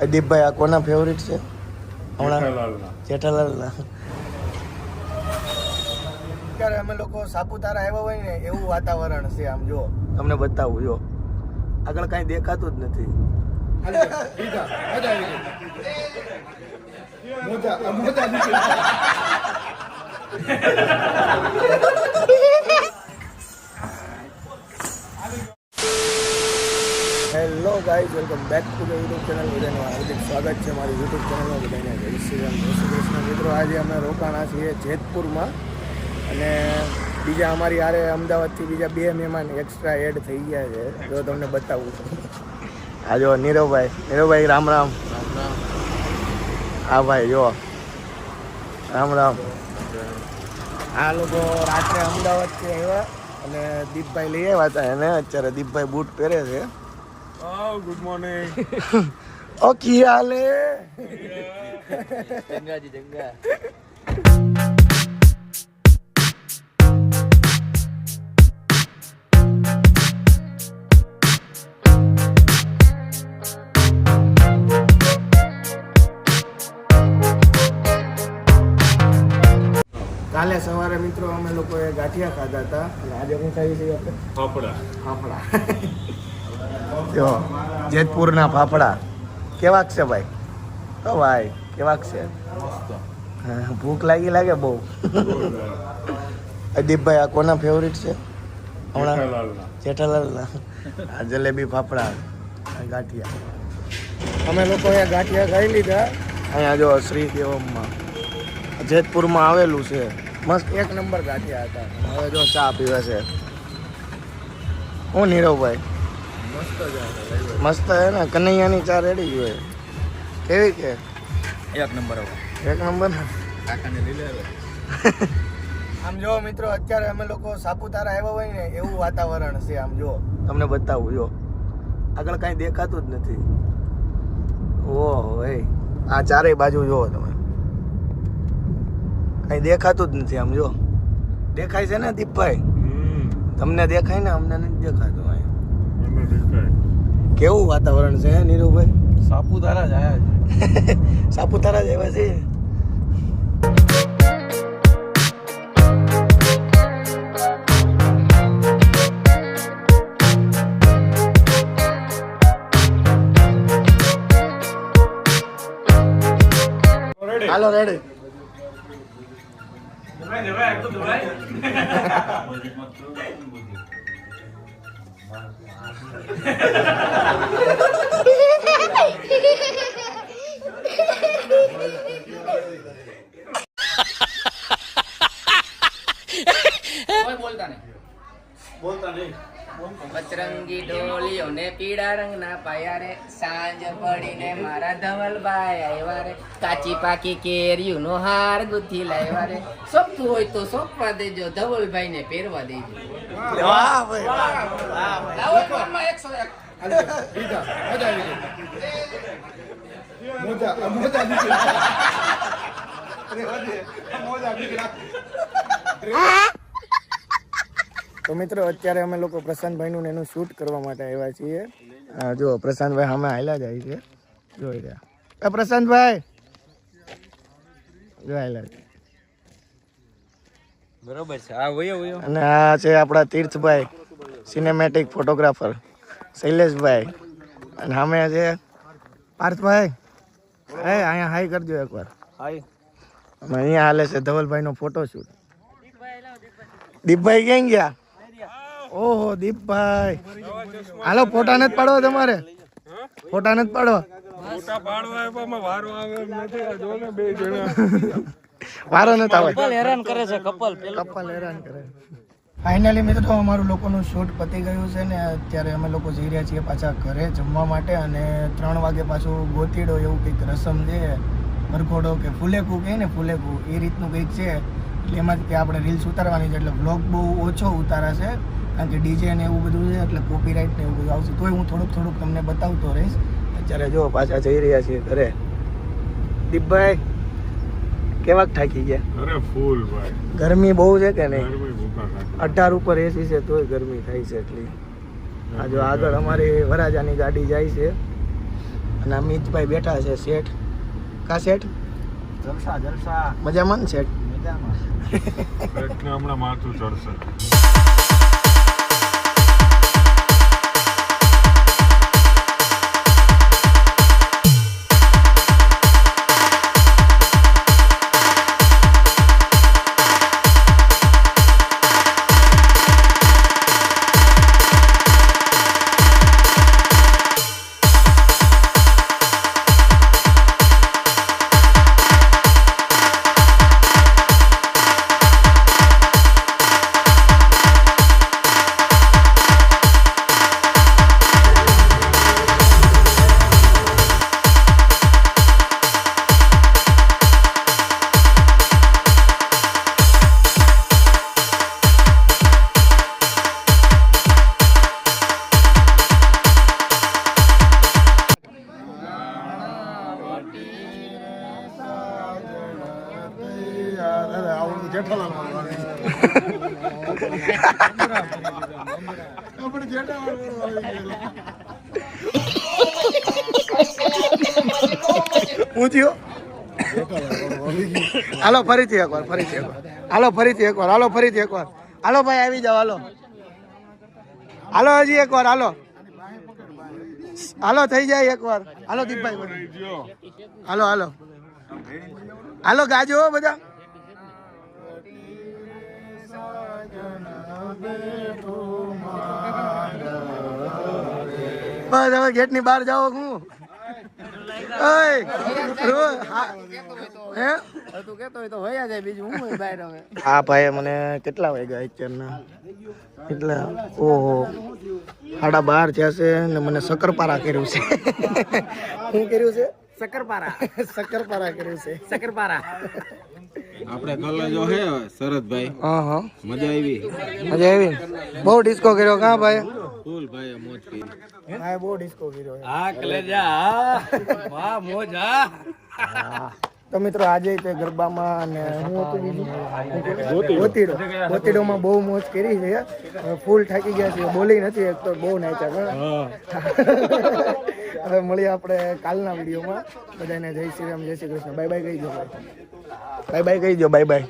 દીપભાઈ આ કોના ફેવરિટ છે જેઠાલાલના અત્યારે અમે લોકો સાપુતારા આવ્યા હોય ને એવું વાતાવરણ છે. આમ જો તમને બતાવું, જો આગળ કાંઈ દેખાતું જ નથી. Hello guys, welcome back to the YouTube channel. બધાનું હાર્દિક સ્વાગત છે મારી યુટ્યુબ ચેનલમાં. બધાને જય શ્રી રામ, જય શ્રી કૃષ્ણ. મિત્રો, આજે અમે રોકાણા છીએ જેતપુરમાં અને બીજા અમારી હારે અમદાવાદથી બીજા 2 મહેમાન એક્સ્ટ્રા એડ થઈ ગયા છે. જો તમને બતાવું, આ જો નીરવભાઈ રામ રામ. હા ભાઈ, જો રામ રામ. આ લોકો રાત્રે અમદાવાદથી આવ્યા અને દીપભાઈ લઈ આવ્યા હતા એને. અત્યારે દીપભાઈ બૂટ પહેરે છે. Good morning. ઓ કી હાલે? જંગાજી જંગા. કાલે સવારે મિત્રો અમે લોકોએ ગાંઠિયા ખાધા હતા અને આજે શું ખાઈએ છીએ આપણે? ફાફડા. જો જેતપુરના ફાફડા કેવાક છે ભાઈ? તો ભાઈ કેવાક છે? ભૂખ લાગે બહુ. દીપભાઈ આ કોના ફેવરિટ છે હમણાં? જેઠાલાલના. આ જલેબી ફાફડા ગાંઠિયા. અમે લોકોએ ગાંઠિયા ખાઈ લીધા. અહીંયા જો શ્રી દેવમમાં જેતપુરમાં આવેલું છે. મસ્ત એક નંબર ગાંઠિયા હતા. હવે જો ચા પીવે છે. હું નીરવભાઈ મસ્ત હે ને? કનૈયાની ચા રેડી જોઈએ. કેવી કે? એક નંબર એક નંબર ને. કાકાને લઈ લે. આમ જો મિત્રો, અત્યારે અમે લોકો સાપુતારા આવ્યા હોય ને એવું વાતાવરણ છે. આમ જો તમને બતાવું, જો આગળ કાંઈ દેખાતું જ નથી. ઓહો ભાઈ, આ ચારેય બાજુ જુઓ તમે, કાંઈ દેખાતું જ નથી. આમ જો દેખાય છે ને દીપભાઈ? તમને દેખાય ને? અમને નથી દેખાતું. કેવું વાતાવરણ છે નીરુભાઈ? સાપુતારા જ આવ્યા છે. સાપુતારા જ આવ્યા છે. હાલો રેડી. બોલતા નહીં. પચરંગી ડોલીઓ ને પીળા રંગના પાયા રે, સાંજ પડીને મારા ધવલભાઈ આવ્યા રે, કાચી પાકી કેરીયું નો હાર ગુથી લાવ્યા રે, સોંપતું હોય તો સોંપવા દેજો, ધવલભાઈ ને પહેરવા દેજો. વાહ ભાઈ, લાવો ફોનમાં 101. તો મિત્રો, અત્યારે અમે લોકો પ્રશાંતભાઈનું એનું શૂટ કરવા માટે આવ્યા છીએ. હા જો પ્રશાંતભાઈ સામે હાલ્યા જાય છે, જોઈ રહ્યા. પ્રશાંતભાઈ જો હાલ્યા છે. બરોબર છે. આ વયો અને આ છે આપણા તીર્થભાઈ, સિનેમેટિક ફોટોગ્રાફર શૈલેષભાઈ. અને સામે છે પાર્થભાઈ. અહીંયા હાઈ કરજો એકવાર. હાય. અને અહીંયા હાલે છે ધવલભાઈનો ફોટોશૂટ. દીપભાઈ ક્યાં ગયા? ઓહો દીપભાઈ, હાલો ફોટા નથી પાડવા તમારે? ફોટા નથી પાડવા? વારો નથી આવે. હેરાન કરે છે કપલ હેરાન કરે. ફાઇનલી મિત્રો, અમારું લોકોનું શૂટ પતી ગયું છે ને અત્યારે અમે લોકો જઈ રહ્યા છીએ પાછા ઘરે જમવા માટે. અને 3 વાગે પાછું ગોતીડો એવું કંઈક રસમ છે, વરઘોડો કે ફુલેકું કહે ને, ફુલેકું એ રીતનું કંઈક છે. એટલે એમાં કે આપણે રીલ્સ ઉતારવાની છે. એટલે વ્લોગ બહુ ઓછો ઉતારાશે કારણ કે ડીજે ને એવું બધું છે, એટલે કોપીરાઇટ ને એવું બધું આવશે. તોય હું થોડુંક તમને બતાવતો રહીશ. અત્યારે જો પાછા જઈ રહ્યા છીએ ઘરે. દીપભાઈ કેવાક થાકી ગયા? અરે ફૂલ ભાઈ, ગરમી બહુ છે કે નહીં? ગરમી ભૂકા કાઢે. 18 ઉપર એસી છે તોય ગરમી થાય છે એટલી. આ જો આગળ અમારી વરાજાની ગાડી જાય છે. અને અમિતભાઈ બેઠા છે શેઠ. કા શેઠ? જલસા જલસા મજામાં ને શેઠ? મજામાં. પેટને હમણાં માથું ચડશે. પૂછ્યો હાલો ફરીથી એકવાર હાલો ફરીથી એકવાર હાલો ભાઈ આવી જાઓ હાલો હજી એકવાર હાલો થઈ જાય એકવાર હાલો દીપભાઈ હાલો ગાજો હો બધા. બસ હવે ગેટ ની બહાર જાઓ. હું હા ભાઈ મને કેટલા વાગ્યા અત્યારના એટલા ઓહો 12:30 થયા છે ને મને શક્કરપારા કર્યું છે. શું કર્યું છે? શક્કરપારા કર્યું છે. આપણે કલેજો હે શરદભાઈ. હા મજા આવી. બહુ ડિસ્કો કર્યો. કા ભાઈ? ફૂલ ભાઈ મોજ કરી. ભાઈ બહુ ડિસ્કો કર્યો. હા કલેજા વાહ મોજ હા. તો મિત્રો આજે તે ગરબામાં અને હું હતું બીજું ગોતીડોમાં બહુ મોજ કરી છે. ફૂલ થાકી ગયા છે. બોલી નથી એક તો બહુ નાચ્યા. હવે મળીએ આપણે કાલના વિડીયોમાં. બધાને જય શ્રી રામ, જય શ્રી કૃષ્ણ. બાય બાય કહી દો. બાય બાય કહી દો. Bye bye.